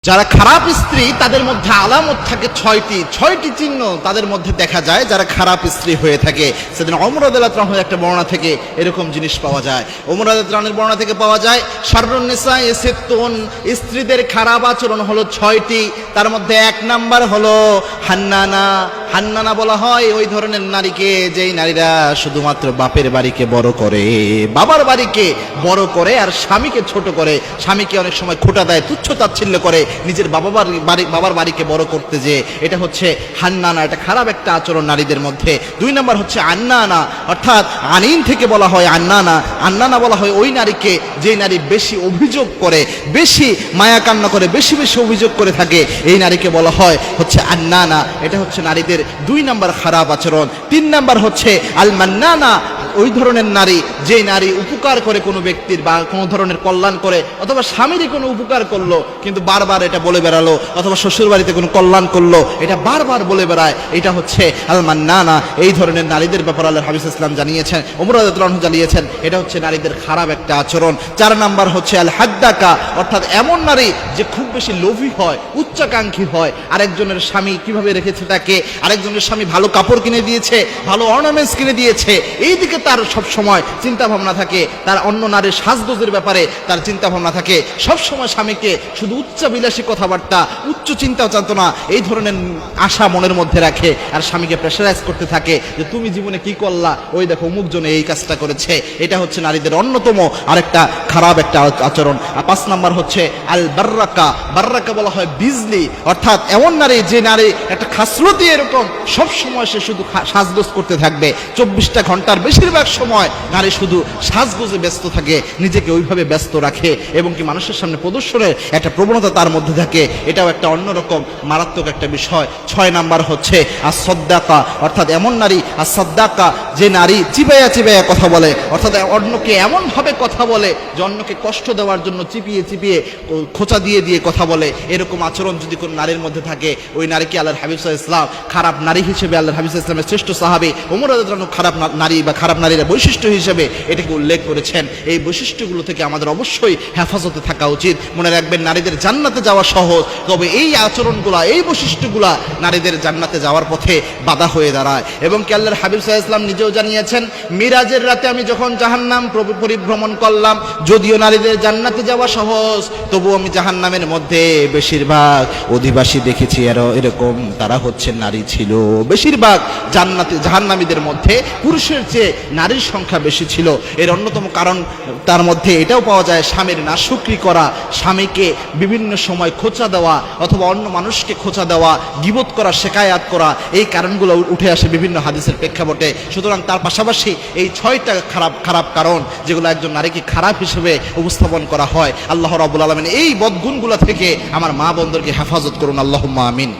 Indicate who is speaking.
Speaker 1: যারা খারাপ স্ত্রী তাদের মধ্যে আলামত থাকে ছয়টি চিহ্ন তাদের মধ্যে দেখা যায় যারা খারাপ স্ত্রী হয়ে থাকে। সেদিন ওমর রাদিয়াল্লাহু আনহু একটা বর্ণনা থেকে এরকম জিনিস পাওয়া যায়। ওমর রাদিয়াল্লাহু আনহুর বর্ণনা থেকে পাওয়া যায় শাররুন নিসা সিত্তুন, স্ত্রীদের খারাপ আচরণ হলো 6টি। তার মধ্যে 1 নাম্বার হলো হান্নানা। হান্নানা বলা হয় ওই ধরনের নারীকে যেই নারীরা শুধুমাত্র বাপের বাড়িকে বড় করে, বাবার বাড়িকে বড় করে আর স্বামীকে ছোট করে, স্বামীকে অনেক সময় খোঁটা দেয়, তুচ্ছ তাচ্ছিল্য করে নিজের বাবার বাড়িকে বড় করতে যে, এটা হচ্ছে হান্নানা। এটা খারাপ একটা আচরণ নারীদের মধ্যে। 2 নাম্বার হচ্ছে আন্নানা, অর্থাৎ আনিন থেকে বলা হয় আন্নানা। আন্নানা বলা হয় ওই নারীকে যে নারী বেশি অভিযোগ করে, বেশি মায়া কান্না করে, বেশি বেশি অভিযোগ করে থাকে, এই নারীকে বলা হয় হচ্ছে আন্নানা। এটা হচ্ছে নারীদের 2 নাম্বার খারাপ আচরণ। 3 নাম্বার হচ্ছে আল মান্নানা, ওই ধরনের নারী যে নারী উপকার করে কোনো ব্যক্তির বা কোনো ধরনের কল্যাণ করে, অথবা স্বামীরই কোনো উপকার করলো কিন্তু বারবার এটা বলে বেড়ালো, অথবা শ্বশুর বাড়িতে কোনো কল্যাণ করলো এটা বারবার বলে বেড়ায়, এটা হচ্ছে আল মান্নানা। এই ধরনের নারীদের ব্যাপারে আল্লাহর হাবিব সাল্লাল্লাহু আলাইহি ওয়াসাল্লাম জানিয়েছেন, ওমর রাদিয়াল্লাহু আনহু জানিয়েছেন, এটা হচ্ছে নারীদের খারাপ একটা আচরণ। 4 নাম্বার হচ্ছে আল হাদ্দাকা, অর্থাৎ এমন নারী যে খুব বেশি লোভী হয়, উচ্চাকাঙ্ক্ষী হয়, আরেকজনের স্বামী কিভাবে রেখেছে তাকে, আরেকজনের স্বামী ভালো কাপড় কিনে দিয়েছে, ভালো অর্নামেন্টস কিনে দিয়েছে, এই দিকে তার সব সময় চিন্তা ভাবনা থাকে, তার অন্য নারীর সাজগোজের ব্যাপারে তার চিন্তা ভাবনা থাকে, সব সময় স্বামীকে শুধু উচ্চাবিলাসী কথাবার্তা, উচ্চ চিন্তা চেতনা এই ধরনের আশা মনের মধ্যে রাখে, আর স্বামীকে প্রেশারাইজ করতে থাকে যে তুমি জীবনে কি করলা, ওই দেখো অমুক জনে এই কাজটা করেছে। এটা হচ্ছে নারীদের অন্যতম আরেকটা খারাপ একটা আচরণ। আর 5 নাম্বার হচ্ছে আল বাররাকা। বাররাকা বলা হয় বিজলি, অর্থাৎ এমন নারী যে নারী একটা খাসলতি এরকম সব সময় সে শুধু সাজগোজ করতে থাকবে, 24টা ঘন্টার বেশিরভাগ সময় নারী শুধু সাজগোজে ব্যস্ত থাকে, নিজেকে ওইভাবে ব্যস্ত রাখে এবং কি মানুষের সামনে প্রদর্শনের একটা প্রবণতা তার মধ্যে থাকে। এটাও একটা অন্যরকম মারাত্মক একটা বিষয়। 6 নাম্বার হচ্ছে as-সাদ্দাকা, অর্থাৎ এমন নারী as-সাদ্দাকা যে নারী চিবাইয়া চিবাইয়া কথা বলে, অর্থাৎ অন্যকে এমনভাবে কথা বলে যে অন্যকে কষ্ট দেওয়ার জন্য চিপিয়ে চিপিয়ে খোঁচা দিয়ে দিয়ে কথা বলে। এরকম আচরণ যদি কোনো নারীর মধ্যে থাকে, ওই নারীকে আল্লাহর হাবিব সাল্লাল্লাহু আলাইহি ওয়াসাল্লাম খারাপ নারী হিসেবে, আল্লাহর হাবিব সাল্লাল্লাহু আলাইহি ওয়াসাল্লামের শ্রেষ্ঠ সাহাবী ওমর রাদিয়াল্লাহু আনহু খারাপ নারী বা খারাপ নারীর বৈশিষ্ট্য হিসেবে এটাকে উল্লেখ করেছেন। এই বৈশিষ্ট্যগুলো থেকে আমাদের অবশ্যই হেফাজতে থাকা উচিত। মনে রাখবেন, নারীদের জান্নাতে যাওয়া সহজ, তবে এই আচরণগুলা, এই বৈশিষ্ট্যগুলা নারীদের জান্নাতে যাওয়ার পথে বাধা হয়ে দাঁড়ায়। এবং কি আল্লাহর হাবিব সাল্লাল্লাহু আলাইহি ওয়াসাল্লাম নিজেও জানিয়েছেন, মিরাজের রাতে আমি যখন জাহান্নাম পরিভ্রমণ করলাম, যদিও নারীদের জান্নাতে যাওয়া সহজ, তবু আমি জাহান্নামের মধ্যে বেশিরভাগ অধিবাসী দেখেছি এরকম তারা হচ্ছে নারী ছিল। বেশিরভাগ জাহান্নামীদের মধ্যে পুরুষের চেয়ে নারীর সংখ্যা বেশি ছিল। এর অন্যতম কারণ তার মধ্যে এটাও পাওয়া যায়, স্বামীর নাশুকরি করা, স্বামীকে বিভিন্ন সময় খোঁচা দেওয়া অথবা অন্য মানুষকে খোঁচা দেওয়া, গীবত করা, শেকায়াত করা, এই কারণগুলো উঠে আসে বিভিন্ন হাদিসের প্রেক্ষাপটে। সুতরাং তার পাশাপাশি এই 6টা খারাপ কারণ যেগুলো একজন নারীকে খারাপ হিসেবে উপস্থাপন করা হয়, আল্লাহ রাব্বুল আলামিন এই বদগুণগুলো থেকে আমার মা বোনদেরকে হেফাজত করুন, আল্লাহুম্মা আমিন।